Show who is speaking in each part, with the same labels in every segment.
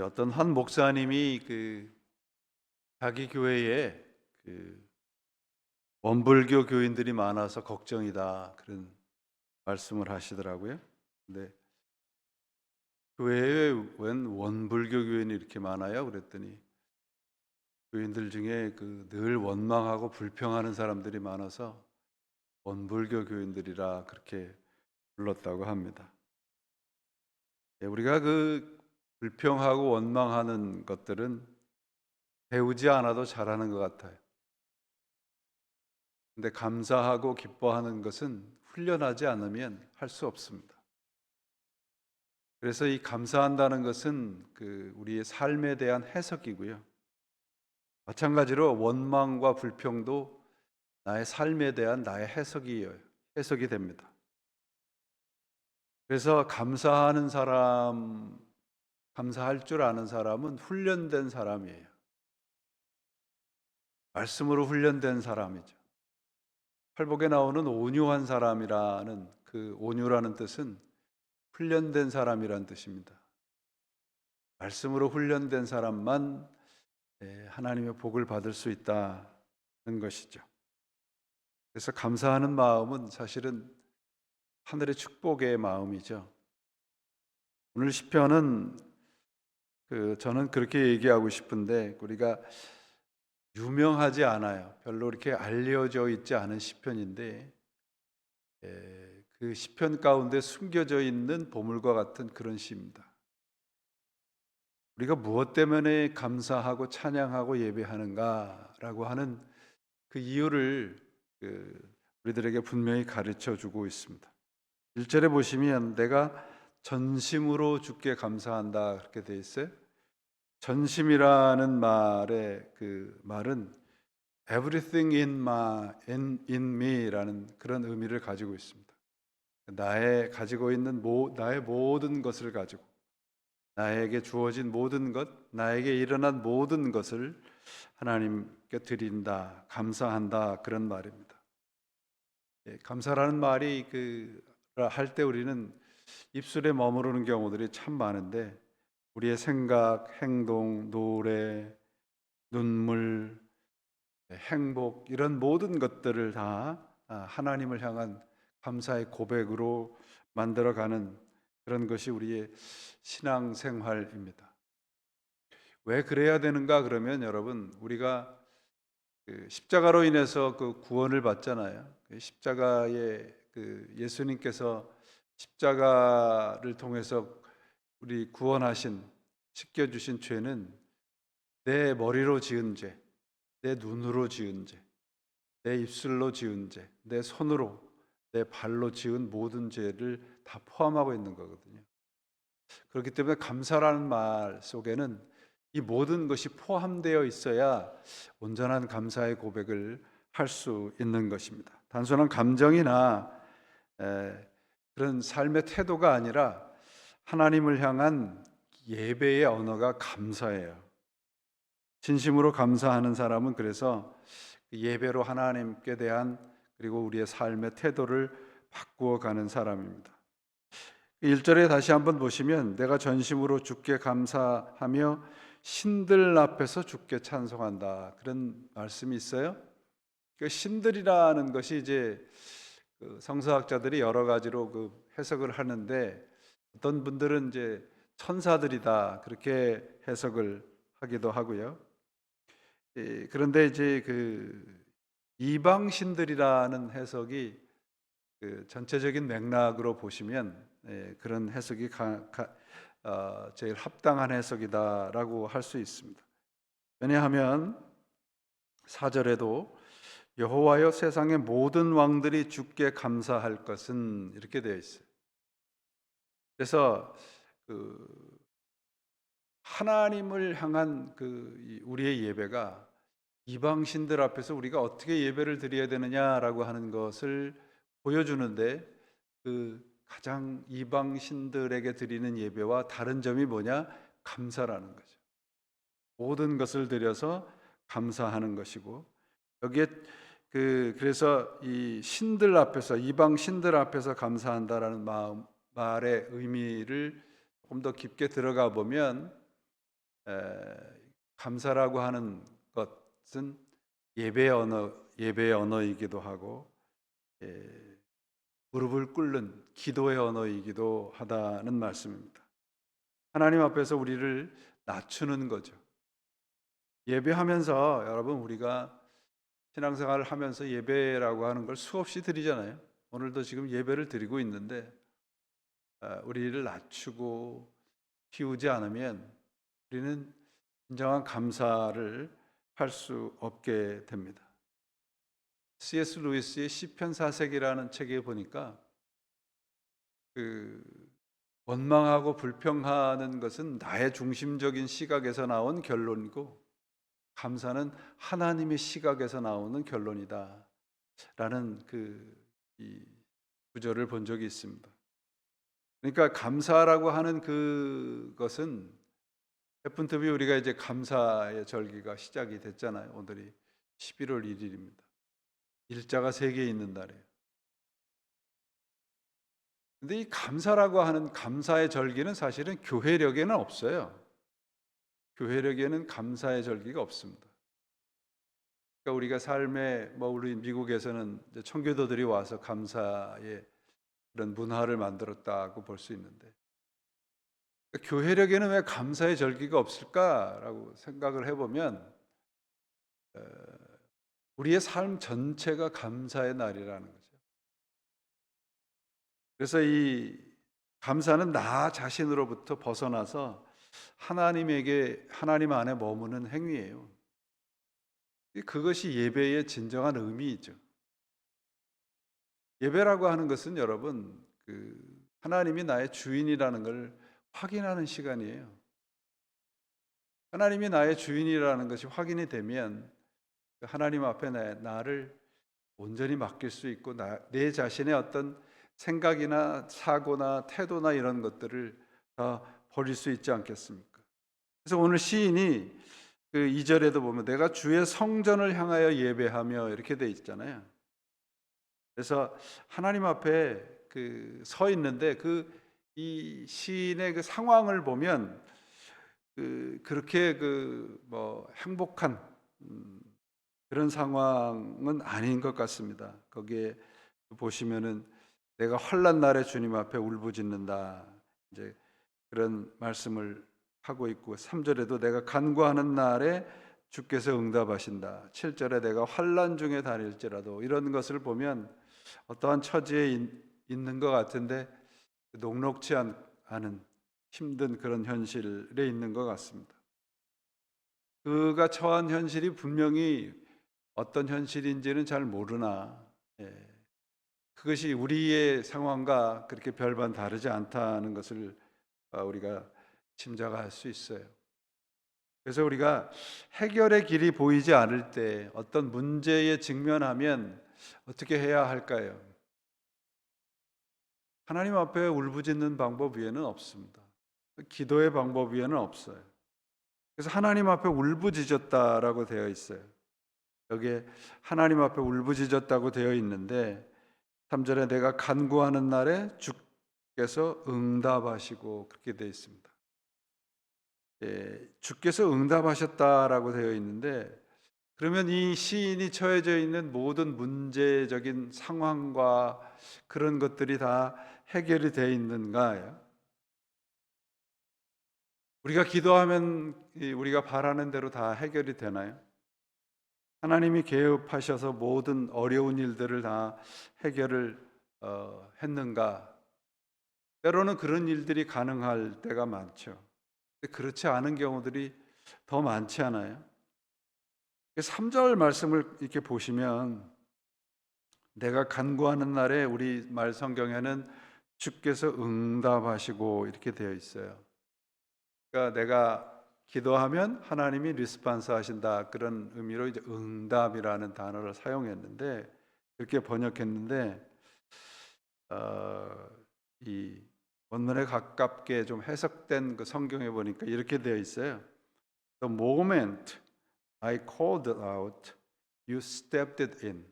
Speaker 1: 어떤 한 목사님이 자기 교회에 원불교 교인들이 많아서 걱정이다 그런 말씀을 하시더라고요. 근데 교회에 웬 원불교 교인이 이렇게 많아요? 그랬더니 교인들 중에 늘 원망하고 불평하는 사람들이 많아서 원불교 교인들이라 그렇게 불렀다고 합니다. 우리가 불평하고 원망하는 것들은 배우지 않아도 잘하는 것 같아요. 근데 감사하고 기뻐하는 것은 훈련하지 않으면 할 수 없습니다. 그래서 이 감사한다는 것은 우리의 삶에 대한 해석이고요. 마찬가지로 원망과 불평도 나의 삶에 대한 나의 해석이 됩니다. 그래서 감사할 줄 아는 사람은 훈련된 사람이에요. 말씀으로 훈련된 사람이죠. 팔복에 나오는 온유한 사람이라는 온유라는 뜻은 훈련된 사람이란 뜻입니다. 말씀으로 훈련된 사람만 하나님의 복을 받을 수 있다는 것이죠. 그래서 감사하는 마음은 사실은 하늘의 축복의 마음이죠. 오늘 시편은 저는 그렇게 얘기하고 싶은데 우리가 유명하지 않아요. 별로 이렇게 알려져 있지 않은 시편인데 그 시편 가운데 숨겨져 있는 보물과 같은 그런 시입니다. 우리가 무엇 때문에 감사하고 찬양하고 예배하는가라고 하는 그 이유를 우리들에게 분명히 가르쳐 주고 있습니다. 1절에 보시면 내가 전심으로 주께 감사한다 그렇게 돼 있어요. 전심이라는 말의 말은 everything in me라는 그런 의미를 가지고 있습니다. 가지고 있는 나의 모든 것을 가지고 나에게 주어진 모든 것, 나에게 일어난 모든 것을 하나님께 드린다, 감사한다 그런 말입니다. 감사라는 말이 할 때 우리는 입술에 머무르는 경우들이 참 많은데 우리의 생각, 행동, 노래, 눈물, 행복 이런 모든 것들을 다 하나님을 향한 감사의 고백으로 만들어가는 그런 것이 우리의 신앙생활입니다. 왜 그래야 되는가 그러면 여러분 우리가 십자가로 인해서 구원을 받잖아요. 십자가에 예수님께서 십자가를 통해서 우리 구원하신 씻겨주신 죄는 내 머리로 지은 죄, 내 눈으로 지은 죄, 내 입술로 지은 죄, 내 손으로 내 발로 지은 모든 죄를 다 포함하고 있는 거거든요. 그렇기 때문에 감사라는 말 속에는 이 모든 것이 포함되어 있어야 온전한 감사의 고백을 할 수 있는 것입니다. 단순한 감정이나 그런 삶의 태도가 아니라 하나님을 향한 예배의 언어가 감사예요. 진심으로 감사하는 사람은 그래서 예배로 하나님께 대한 그리고 우리의 삶의 태도를 바꾸어 가는 사람입니다. 1절에 다시 한번 보시면 내가 전심으로 주께 감사하며 신들 앞에서 주께 찬송한다 그런 말씀이 있어요. 그 신들이라는 것이 이제 성서학자들이 여러 가지로 해석을 하는데 어떤 분들은 이제 천사들이다 그렇게 해석을 하기도 하고요. 그런데 이제 이방 신들이라는 해석이 전체적인 맥락으로 보시면 그런 해석이 제일 합당한 해석이다라고 할 수 있습니다. 왜냐하면 4절에도 여호와여 세상의 모든 왕들이 주께 감사할 것은 이렇게 되어 있어요. 그래서 하나님을 향한 우리의 예배가 이방신들 앞에서 우리가 어떻게 예배를 드려야 되느냐라고 하는 것을 보여주는데 가장 이방신들에게 드리는 예배와 다른 점이 뭐냐? 감사라는 거죠. 모든 것을 드려서 감사하는 것이고 여기에 그래서 이 신들 앞에서 이방 신들 앞에서 감사한다라는 마음 말의 의미를 조금 더 깊게 들어가 보면 감사라고 하는 것은 예배의 언어이기도 하고 무릎을 꿇는 기도의 언어이기도 하다는 말씀입니다. 하나님 앞에서 우리를 낮추는 거죠. 예배하면서 여러분 우리가 신앙생활을 하면서 예배라고 하는 걸 수없이 드리잖아요. 오늘도 지금 예배를 드리고 있는데 우리를 낮추고 키우지 않으면 우리는 진정한 감사를 할 수 없게 됩니다. C.S. 루이스의 시편 사색이라는 책에 보니까 그 원망하고 불평하는 것은 나의 중심적인 시각에서 나온 결론이고 감사는 하나님의 시각에서 나오는 결론이다 라는 이 구절을 본 적이 있습니다. 그러니까 감사라고 하는 그것은 해픈투비 우리가 이제 감사의 절기가 시작이 됐잖아요. 오늘이 11월 1일입니다. 일자가 3개 있는 날이에요. 근데 이 감사라고 하는 감사의 절기는 사실은 교회력에는 없어요. 교회력에는 감사의 절기가 없습니다. 그러니까 우리가 삶에 우리 미국에서는 이제 청교도들이 와서 감사의 그런 문화를 만들었다고 볼 수 있는데 그러니까 교회력에는 왜 감사의 절기가 없을까라고 생각을 해보면 우리의 삶 전체가 감사의 날이라는 거죠. 그래서 이 감사는 나 자신으로부터 벗어나서 하나님 안에 머무는 행위예요. 그것이 예배의 진정한 의미이죠. 예배라고 하는 것은 여러분 하나님이 나의 주인이라는 걸 확인하는 시간이에요. 하나님이 나의 주인이라는 것이 확인이 되면 하나님 앞에 나를 온전히 맡길 수 있고 내 자신의 어떤 생각이나 사고나 태도나 이런 것들을 다 버릴 수 있지 않겠습니까? 그래서 오늘 시인이 2절에도 보면 내가 주의 성전을 향하여 예배하며 이렇게 돼 있잖아요. 그래서 하나님 앞에 서 있는데 이 시인의 그 상황을 보면 그렇게 행복한 그런 상황은 아닌 것 같습니다. 거기에 보시면은 내가 환난 날에 주님 앞에 울부짖는다. 이제 그런 말씀을 하고 있고 3절에도 내가 간구하는 날에 주께서 응답하신다. 7절에 내가 환난 중에 다닐지라도 이런 것을 보면 어떠한 처지에 있는 것 같은데 녹록지 않은 힘든 그런 현실에 있는 것 같습니다. 그가 처한 현실이 분명히 어떤 현실인지는 잘 모르나 그것이 우리의 상황과 그렇게 별반 다르지 않다는 것을 우리가 짐작할 수 있어요. 그래서 우리가 해결의 길이 보이지 않을 때 어떤 문제에 직면하면 어떻게 해야 할까요? 하나님 앞에 울부짖는 방법 위에는 없습니다. 기도의 방법 위에는 없어요. 그래서 하나님 앞에 울부짖었다라고 되어 있어요. 여기에 하나님 앞에 울부짖었다고 되어 있는데 3절에 내가 간구하는 날에 주께서 응답하시고 그렇게 되어 있습니다. 주께서 응답하셨다라고 되어 있는데 그러면 이 시인이 처해져 있는 모든 문제적인 상황과 그런 것들이 다 해결이 되어 있는가요? 우리가 기도하면 우리가 바라는 대로 다 해결이 되나요? 하나님이 개업하셔서 모든 어려운 일들을 다 해결을 했는가? 때로는 그런 일들이 가능할 때가 많죠. 그렇지 않은 경우들이 더 많지 않아요? 3절 말씀을 이렇게 보시면 내가 간구하는 날에 우리 말 성경에는 주께서 응답하시고 이렇게 되어 있어요. 그러니까 내가 기도하면 하나님이 리스판스 하신다 그런 의미로 이제 응답이라는 단어를 사용했는데 그렇게 번역했는데 이 원문에 가깝게 좀 해석된 그 성경에 보니까 이렇게 되어 있어요. The moment I called out, you stepped in.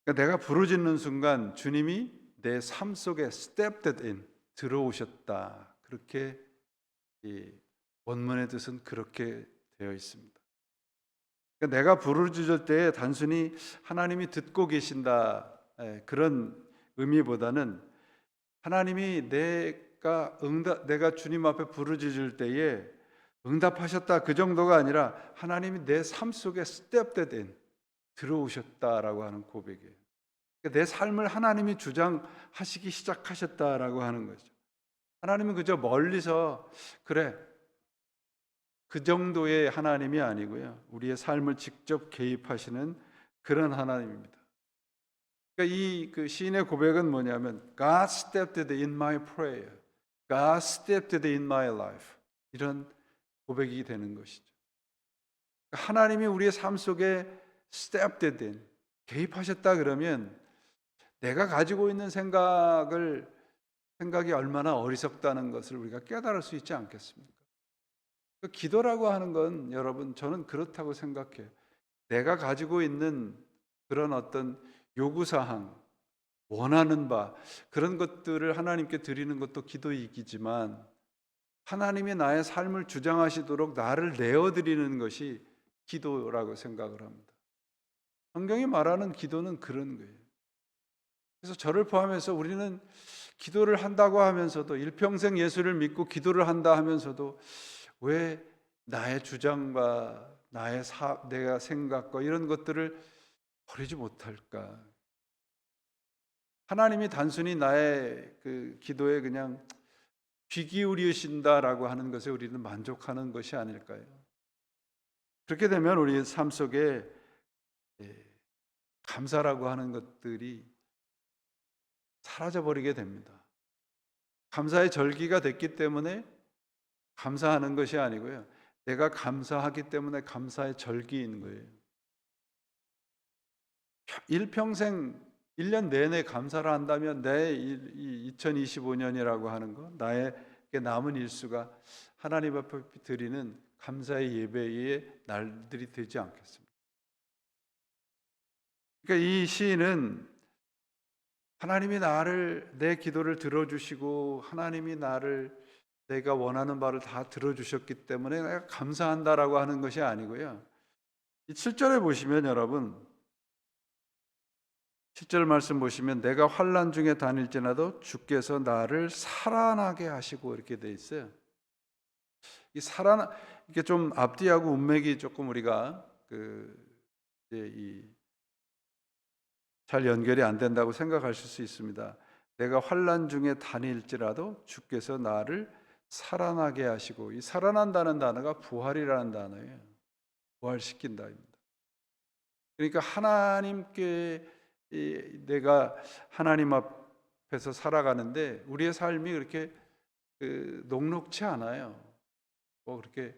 Speaker 1: 그러니까 내가 부르짖는 순간 주님이 내 삶 속에 stepped in, 들어오셨다. 그렇게 이 원문의 뜻은 그렇게 되어 있습니다. 그러니까 내가 부르짖을 때 단순히 하나님이 듣고 계신다, 그런 의미보다는 하나님이 내가 주님 앞에 부르짖을 때에 응답하셨다, 그 정도가 아니라 하나님이 내 삶 속에 stepped in, 들어오셨다라고 하는 고백이에요. 그러니까 내 삶을 하나님이 주장하시기 시작하셨다라고 하는 거죠. 하나님은 그저 멀리서 그래, 그 정도의 하나님이 아니고요, 우리의 삶을 직접 개입하시는 그런 하나님입니다. 그러니까 이 시인의 고백은 뭐냐면 God stepped in my prayer, God stepped in my life, 이런 고백이 되는 것이죠. 하나님이 우리의 삶 속에 stepped in, 개입하셨다 그러면 내가 가지고 있는 생각이 얼마나 어리석다는 것을 우리가 깨달을 수 있지 않겠습니까? 그 기도라고 하는 건 여러분, 저는 그렇다고 생각해요. 내가 가지고 있는 그런 어떤 요구사항, 원하는 바, 그런 것들을 하나님께 드리는 것도 기도이기지만 하나님이 나의 삶을 주장하시도록 나를 내어드리는 것이 기도라고 생각을 합니다. 성경이 말하는 기도는 그런 거예요. 그래서 저를 포함해서 우리는 기도를 한다고 하면서도, 일평생 예수를 믿고 기도를 한다 하면서도 왜 나의 주장과 내가 생각과 이런 것들을 버리지 못할까? 하나님이 단순히 나의 그 기도에 그냥 귀 기울이신다라고 하는 것에 우리는 만족하는 것이 아닐까요? 그렇게 되면 우리 삶 속에 감사라고 하는 것들이 사라져 버리게 됩니다. 감사의 절기가 됐기 때문에 감사하는 것이 아니고요, 내가 감사하기 때문에 감사의 절기인 거예요. 일평생 1년 내내 감사를 한다면 내 2025년이라고 하는 거, 나에게 남은 일수가 하나님 앞에 드리는 감사의 예배의 날들이 되지 않겠습니까? 그러니까 이 시인은 하나님이 내 기도를 들어주시고 하나님이 내가 원하는 바를 다 들어주셨기 때문에 내가 감사한다라고 하는 것이 아니고요, 이 7절에 보시면 여러분, 7절 말씀 보시면 내가 환난 중에 다닐지라도 주께서 나를 살아나게 하시고, 이렇게 돼 있어요. 이게 좀 앞뒤하고 문맥이 조금 우리가 잘 연결이 안 된다고 생각하실 수 있습니다. 내가 환난 중에 다닐지라도 주께서 나를 살아나게 하시고, 이 살아난다는 단어가 부활이라는 단어예요. 부활시킨다입니다. 그러니까 내가 하나님 앞에서 살아가는데 우리의 삶이 그렇게 녹록치 않아요. 그렇게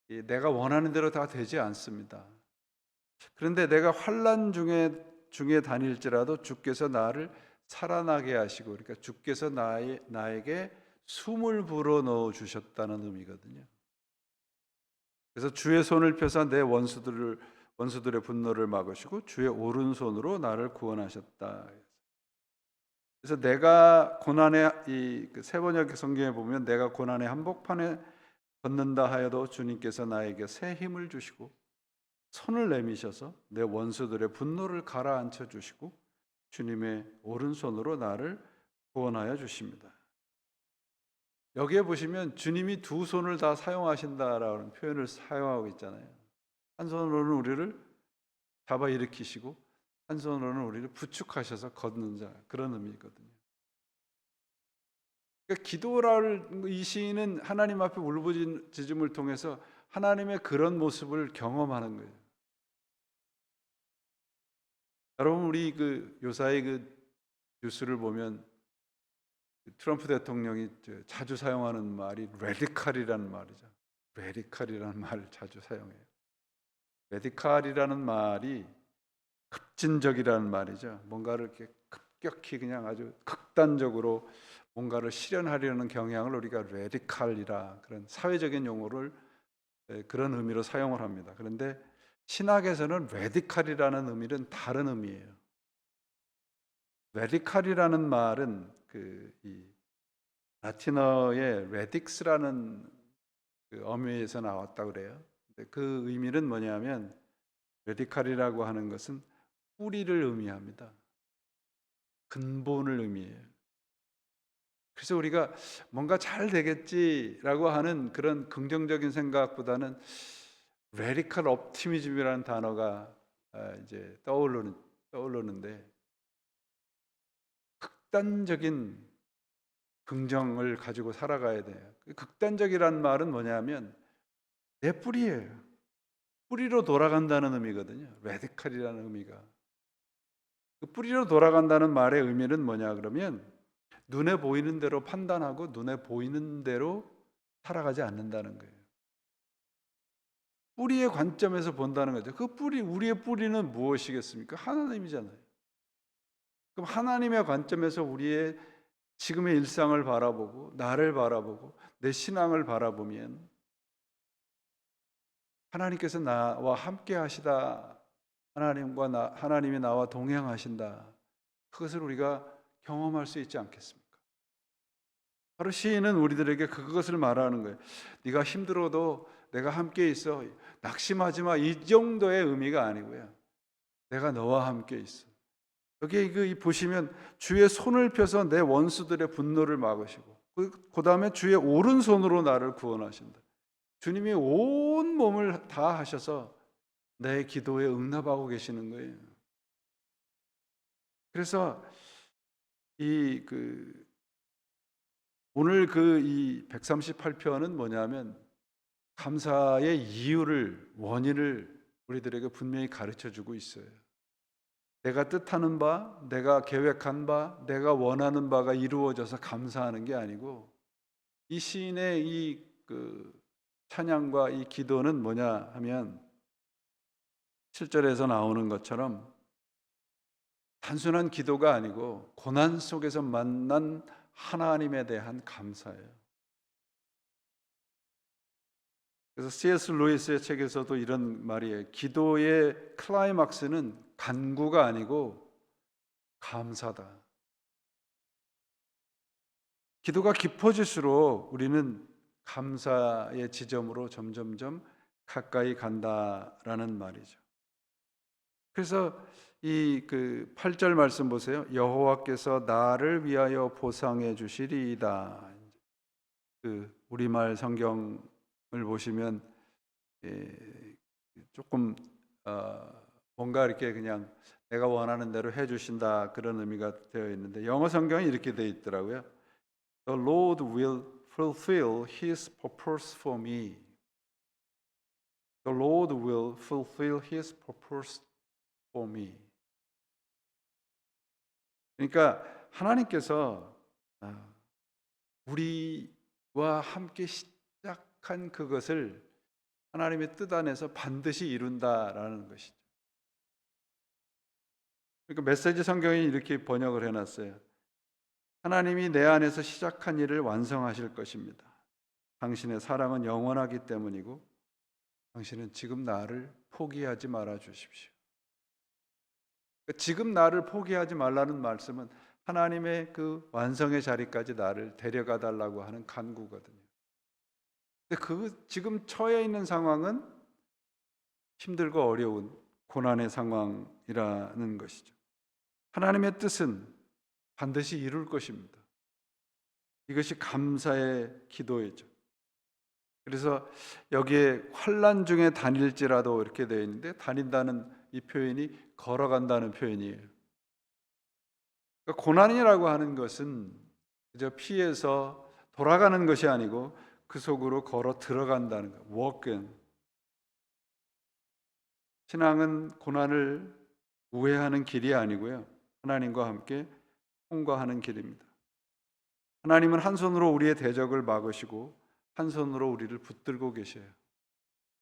Speaker 1: 내가 원하는 대로 다 되지 않습니다. 그런데 내가 환난 중에 다닐지라도 주께서 나를 살아나게 하시고, 그러니까 주께서 나에게 숨을 불어 넣어 주셨다는 의미거든요. 그래서 주의 손을 펴사 내 원수들의 분노를 막으시고 주의 오른손으로 나를 구원하셨다. 그래서 내가 고난의 세 번역 성경에 보면 내가 고난의 한복판에 걷는다 하여도 주님께서 나에게 새 힘을 주시고 손을 내미셔서 내 원수들의 분노를 가라앉혀 주시고 주님의 오른손으로 나를 구원하여 주십니다. 여기에 보시면 주님이 두 손을 다 사용하신다라는 표현을 사용하고 있잖아요. 한 손으로는 우리를 잡아 일으키시고 한 손으로는 우리를 부축하셔서 걷는 자, 그런 의미거든요. 그러니까 이 시인은 하나님 앞에 울부짖음을 통해서 하나님의 그런 모습을 경험하는 거예요. 여러분, 우리 요사이 뉴스를 보면 트럼프 대통령이 자주 사용하는 말이 레디칼이라는 말이죠. 레디칼이라는 말을 자주 사용해요. 레디칼이라는 말이 급진적이라는 말이죠. 뭔가를 이렇게 급격히 그냥 아주 극단적으로 뭔가를 실현하려는 경향을 우리가 레디칼이라, 그런 사회적인 용어를 그런 의미로 사용을 합니다. 그런데 신학에서는 레디칼이라는 의미는 다른 의미예요. 레디칼이라는 말은 이 라틴어의 레딕스라는 그 어미에서 나왔다고 그래요. 근데 그 의미는 뭐냐면 레디칼이라고 하는 것은 뿌리를 의미합니다. 근본을 의미해요. 그래서 우리가 뭔가 잘 되겠지라고 하는 그런 긍정적인 생각보다는 레디컬 옵티미즘이라는 단어가 이제 떠오르는데 극단적인 긍정을 가지고 살아가야 돼요. 극단적이라는 말은 뭐냐면 내 뿌리예요. 뿌리로 돌아간다는 의미거든요. 레디컬이라는 의미가. 그 뿌리로 돌아간다는 말의 의미는 뭐냐 그러면 눈에 보이는 대로 판단하고 눈에 보이는 대로 살아가지 않는다는 거예요. 뿌리의 관점에서 본다는 거죠. 그 뿌리, 우리의 뿌리는 무엇이겠습니까? 하나님이잖아요. 그럼 하나님의 관점에서 우리의 지금의 일상을 바라보고 나를 바라보고 내 신앙을 바라보면 하나님께서 나와 함께 하시다. 하나님이 나와 동행하신다. 그것을 우리가 경험할 수 있지 않겠습니까? 바로 시인은 우리들에게 그것을 말하는 거예요. 네가 힘들어도 내가 함께 있어. 낙심하지 마. 이 정도의 의미가 아니고요. 내가 너와 함께 있어. 여기 보시면 주의 손을 펴서 내 원수들의 분노를 막으시고 그 다음에 주의 오른손으로 나를 구원하신다. 주님이 온 몸을 다 하셔서 내 기도에 응답하고 계시는 거예요. 그래서 오늘 이 138편은 뭐냐면 감사의 이유를 원인을 우리들에게 분명히 가르쳐 주고 있어요. 내가 뜻하는 바, 내가 계획한 바, 내가 원하는 바가 이루어져서 감사하는 게 아니고 이 시인의 찬양과 이 기도는 뭐냐 하면 7절에서 나오는 것처럼 단순한 기도가 아니고 고난 속에서 만난 하나님에 대한 감사예요. 그래서 C.S. 루이스의 책에서도 이런 말이에요. 기도의 클라이막스는 간구가 아니고 감사다. 기도가 깊어질수록 우리는 감사의 지점으로 점점점 가까이 간다라는 말이죠. 그래서 8절 말씀 보세요. 여호와께서 나를 위하여 보상해 주시리이다. 우리말 성경을 보시면 조금 뭔가 이렇게 그냥 내가 원하는 대로 해주신다 그런 의미가 되어 있는데 영어 성경이 이렇게 되어 있더라고요. The Lord will fulfill His purpose for me. The Lord will fulfill His purpose for me. 그러니까 하나님께서 우리와 함께 시작한 그것을 하나님의 뜻 안에서 반드시 이룬다라는 것이죠. 그러니까 메시지 성경이 이렇게 번역을 해놨어요. 하나님이 내 안에서 시작한 일을 완성하실 것입니다. 당신의 사랑은 영원하기 때문이고 당신은 지금 나를 포기하지 말아 주십시오. 지금 나를 포기하지 말라는 말씀은 하나님의 그 완성의 자리까지 나를 데려가 달라고 하는 간구거든요. 근데 지금 처해 있는 상황은 힘들고 어려운 고난의 상황이라는 것이죠. 하나님의 뜻은 반드시 이룰 것입니다. 이것이 감사의 기도이죠. 그래서 여기에 환난 중에 다닐지라도 이렇게 되어 있는데 다닌다는 이 표현이 걸어간다는 표현이에요. 그러니까 고난이라고 하는 것은 그저 피해서 돌아가는 것이 아니고 그 속으로 걸어 들어간다는 것. walk. 신앙은 고난을 우회하는 길이 아니고요. 하나님과 함께 통과하는 길입니다. 하나님은 한 손으로 우리의 대적을 막으시고 한 손으로 우리를 붙들고 계셔요.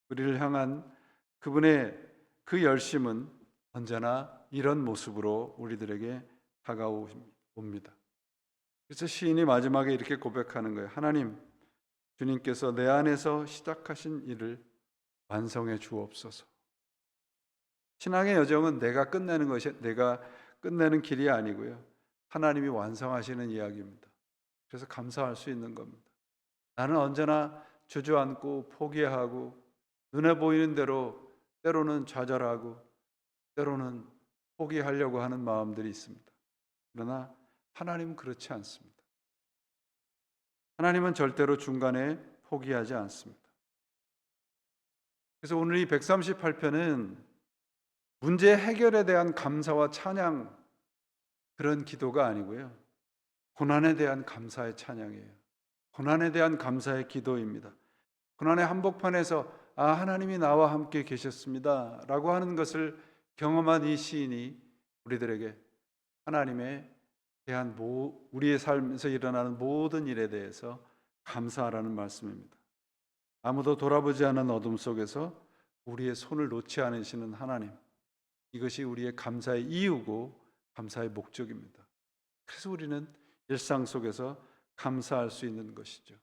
Speaker 1: 우리를 향한 그분의 그 열심은 언제나 이런 모습으로 우리들에게 다가옵니다. 그래서 시인이 마지막에 이렇게 고백하는 거예요. 하나님, 주님께서 내 안에서 시작하신 일을 완성해 주옵소서. 신앙의 여정은 내가 끝내는 길이 아니고요. 하나님이 완성하시는 이야기입니다. 그래서 감사할 수 있는 겁니다. 나는 언제나 주저앉고 포기하고 눈에 보이는 대로 때로는 좌절하고 때로는 포기하려고 하는 마음들이 있습니다. 그러나 하나님은 그렇지 않습니다. 하나님은 절대로 중간에 포기하지 않습니다. 그래서 오늘 이 138편은 문제 해결에 대한 감사와 찬양, 그런 기도가 아니고요, 고난에 대한 감사의 찬양이에요. 고난에 대한 감사의 기도입니다. 고난의 한복판에서 하나님이 나와 함께 계셨습니다 라고 하는 것을 경험한 이 시인이 우리들에게 하나님에 대한 우리의 삶에서 일어나는 모든 일에 대해서 감사하라는 말씀입니다. 아무도 돌아보지 않은 어둠 속에서 우리의 손을 놓지 않으시는 하나님, 이것이 우리의 감사의 이유고 감사의 목적입니다. 그래서 우리는 일상 속에서 감사할 수 있는 것이죠.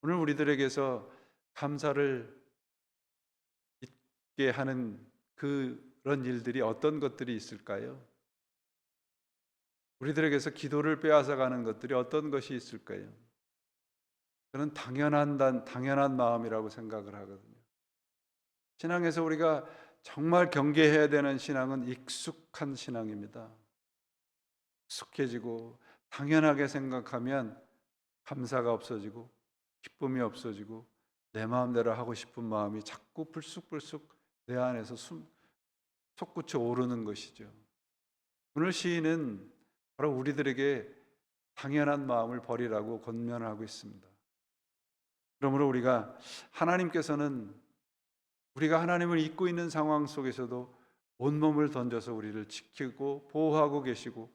Speaker 1: 오늘 우리들에게서 감사를 있게 하는 그런 일들이 어떤 것들이 있을까요? 우리들에게서 기도를 빼앗아가는 것들이 어떤 것이 있을까요? 저는 당연한 마음이라고 생각을 하거든요. 신앙에서 우리가 정말 경계해야 되는 신앙은 익숙한 신앙입니다. 익숙해지고 당연하게 생각하면 감사가 없어지고 기쁨이 없어지고 내 마음대로 하고 싶은 마음이 자꾸 불쑥불쑥 내 안에서 솟구쳐 오르는 것이죠. 오늘 시인은 바로 우리들에게 당연한 마음을 버리라고 권면하고 있습니다. 그러므로 하나님께서는 우리가 하나님을 잊고 있는 상황 속에서도 온몸을 던져서 우리를 지키고 보호하고 계시고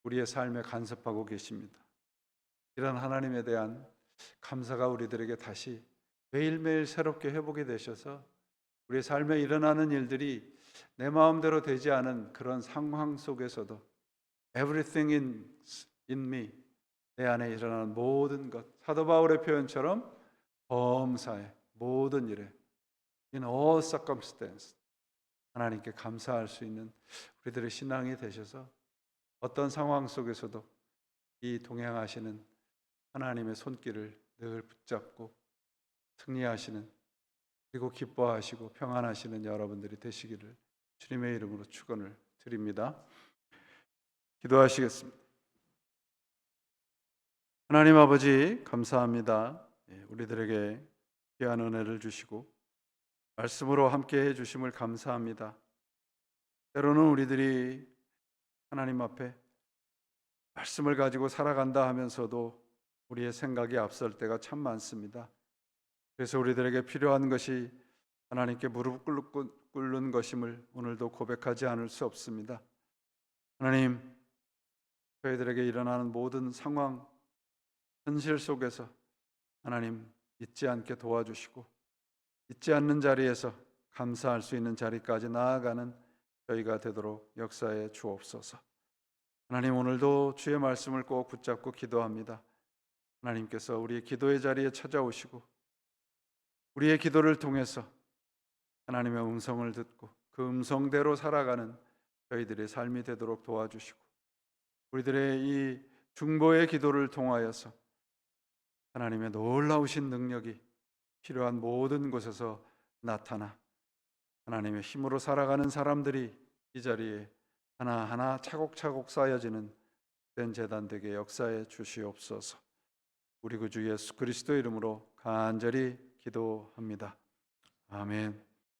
Speaker 1: 우리의 삶에 간섭하고 계십니다. 이런 하나님에 대한 감사가 우리들에게 다시 매일매일 새롭게 회복이 되셔서 우리의 삶에 일어나는 일들이 내 마음대로 되지 않은 그런 상황 속에서도 everything in me, 내 안에 일어나는 모든 것, 사도 바울의 표현처럼 범사에 모든 일에 in all circumstance 하나님께 감사할 수 있는 우리들의 신앙이 되셔서 어떤 상황 속에서도 이 동행하시는 하나님의 손길을 늘 붙잡고 승리하시는, 그리고 기뻐하시고 평안하시는 여러분들이 되시기를 주님의 이름으로 축원을 드립니다. 기도하시겠습니다. 하나님 아버지, 감사합니다. 우리들에게 귀한 은혜를 주시고 말씀으로 함께 해주심을 감사합니다. 때로는 우리들이 하나님 앞에 말씀을 가지고 살아간다 하면서도 우리의 생각이 앞설 때가 참 많습니다. 그래서 우리들에게 필요한 것이 하나님께 무릎 꿇는 것임을 오늘도 고백하지 않을 수 없습니다. 하나님, 저희들에게 일어나는 모든 상황, 현실 속에서 하나님 잊지 않게 도와주시고 잊지 않는 자리에서 감사할 수 있는 자리까지 나아가는 저희가 되도록 역사해 주옵소서. 하나님, 오늘도 주의 말씀을 꼭 붙잡고 기도합니다. 하나님께서 우리의 기도의 자리에 찾아오시고 우리의 기도를 통해서 하나님의 음성을 듣고 그 음성대로 살아가는 저희들의 삶이 되도록 도와주시고 우리들의 이 중보의 기도를 통하여서 하나님의 놀라우신 능력이 필요한 모든 곳에서 나타나 하나님의 힘으로 살아가는 사람들이 이 자리에 하나하나 차곡차곡 쌓여지는 된 제단 되게 역사해 주시옵소서. 우리 구주 예수 그리스도 이름으로 간절히 기도합니다. 아멘.